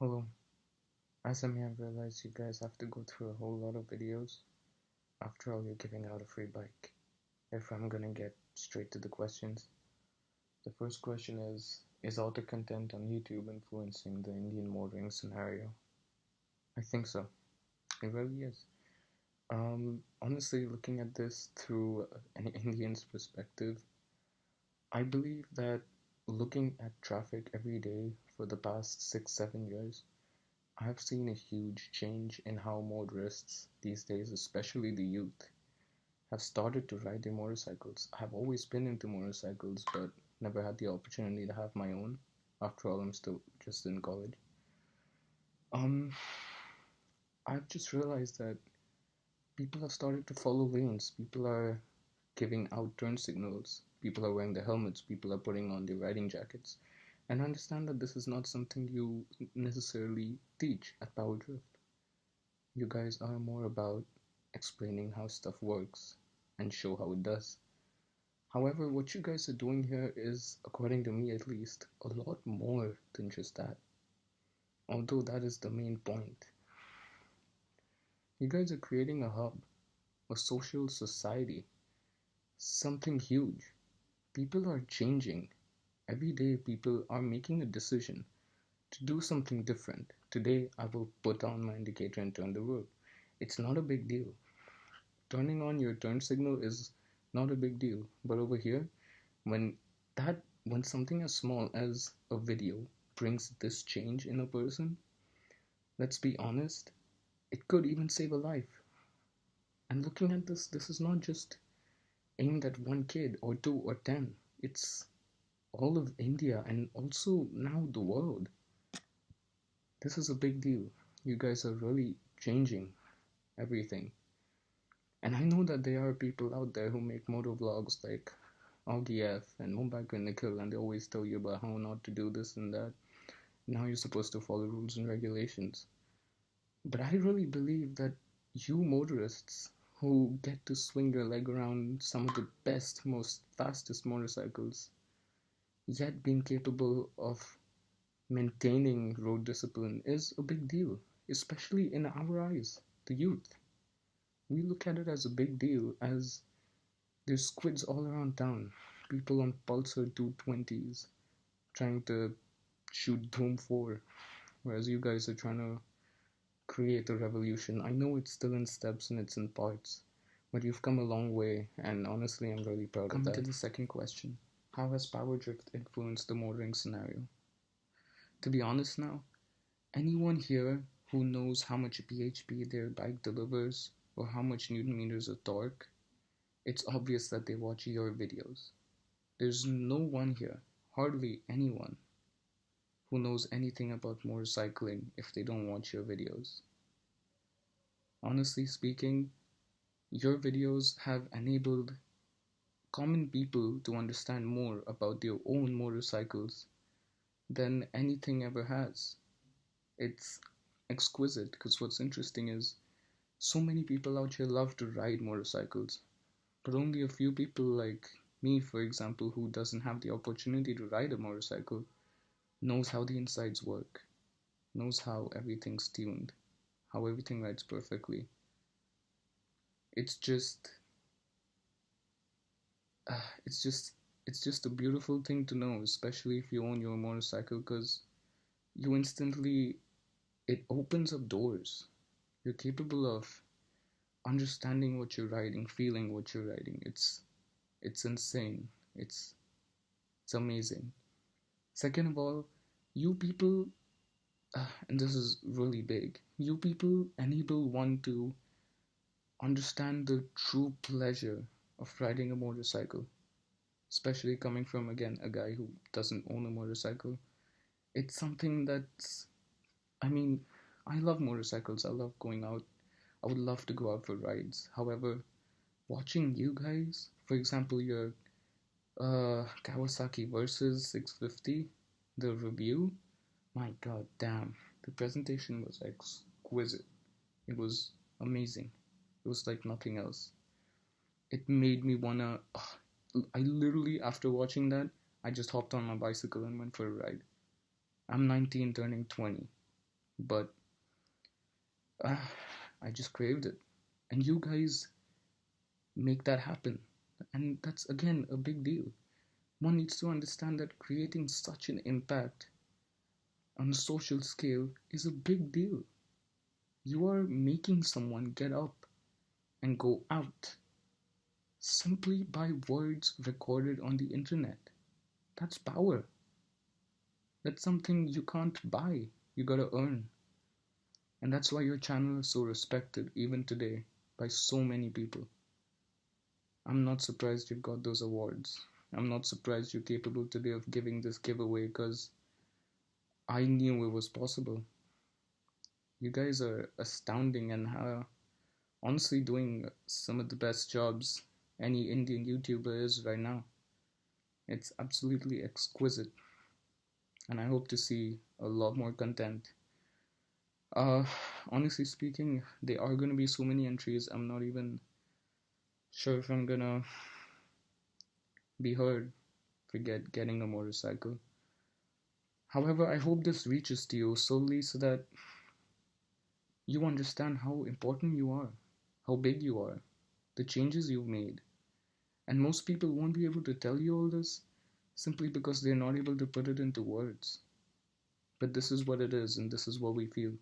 Hello. As I may have realized, you guys have to go through a whole lot of videos. After all, you're giving out a free bike. If I'm gonna get straight to the questions, the first question is all the content on YouTube influencing the Indian motoring scenario? I think so. It really is. Honestly, looking at this through an Indian's perspective, I believe that looking at traffic every day for the past 6, 7 years, I've seen a huge change in how motorists these days, especially the youth, have started to ride their motorcycles. I've always been into motorcycles, but never had the opportunity to have my own. After all, I'm still just in college. Um, I've just realized that people have started to follow lanes. People are giving out turn signals. People are wearing their helmets. People are putting on their riding jackets. And I understand that this is not something you necessarily teach at Power Drift. You guys are more about explaining how stuff works and show how it does. However, what you guys are doing here is, according to me at least, a lot more than just that. Although that is the main point. You guys are creating a hub, a social society, something huge. People are changing. Every day, people are making a decision to do something different. Today, I will put on my indicator and turn the road. It's not a big deal. Turning on your turn signal is not a big deal. But over here, when when something as small as a video brings this change in a person, let's be honest, it could even save a life. And looking at this is not just aimed at one kid or two or 10. It's all of India and also now the world. This is a big deal. You guys are really changing everything. And I know that there are people out there who make moto vlogs like OGF and Mumbai Nikhil, and they always tell you about how not to do this and that, and how you're supposed to follow rules and regulations. But I really believe that you motorists who get to swing your leg around some of the best, most fastest motorcycles, yet being capable of maintaining road discipline is a big deal, especially in our eyes, the youth. We look at it as a big deal as there's squids all around town, people on Pulsar 220s trying to shoot Doom 4, whereas you guys are trying to create a revolution. I know it's still in steps and it's in parts, but you've come a long way, and honestly, I'm really proud of that. Coming to the second question, how has power drift influenced the motoring scenario? To be honest now, anyone here who knows how much bhp their bike delivers or how much newton meters of torque, it's obvious that they watch your videos. There's no one here, hardly anyone, who knows anything about motorcycling if they don't watch your videos. Honestly speaking, your videos have enabled common people to understand more about their own motorcycles than anything ever has. It's exquisite because what's interesting is so many people out here love to ride motorcycles, but only a few people like me, for example, who doesn't have the opportunity to ride a motorcycle, knows how the insides work, knows how everything's tuned, how everything rides perfectly. It's just, uh, it's just, it's just a beautiful thing to know, especially if you own your motorcycle, because you instantly, it opens up doors. You're capable of understanding what you're riding, feeling what you're riding. It's insane. It's amazing. Second of all, you people, and this is really big, you people enable one to understand the true pleasure of riding a motorcycle, especially coming from, again, a guy who doesn't own a motorcycle. It's something that's, I mean, I love motorcycles. I love going out. I would love to go out for rides. However, watching you guys, for example, your Kawasaki versus 650, the review, my god damn, the presentation was exquisite. It was amazing. It was like nothing else. It made me wanna. I literally, after watching that, I just hopped on my bicycle and went for a ride. I'm 19 turning 20. but uh, I just craved it. And you guys make that happen. And that's again a big deal. One needs to understand that creating such an impact on a social scale is a big deal. You are making someone get up and go out simply by words recorded on the internet. That's power. That's something you can't buy. You gotta earn. And that's why your channel is so respected even today by so many people. I'm not surprised you've got those awards. I'm not surprised you're capable today of giving this giveaway because I knew it was possible. You guys are astounding and honestly doing some of the best jobs any Indian YouTuber is right now. It's absolutely exquisite, and I hope to see a lot more content. Uh, Honestly speaking, there are gonna be so many entries. I'm not even sure if I'm gonna be heard for getting a motorcycle. However, I hope this reaches to you solely so that you understand how important you are, how big you are, the changes you've made. And most people won't be able to tell you all this simply because they're not able to put it into words. But this is what it is, and this is what we feel.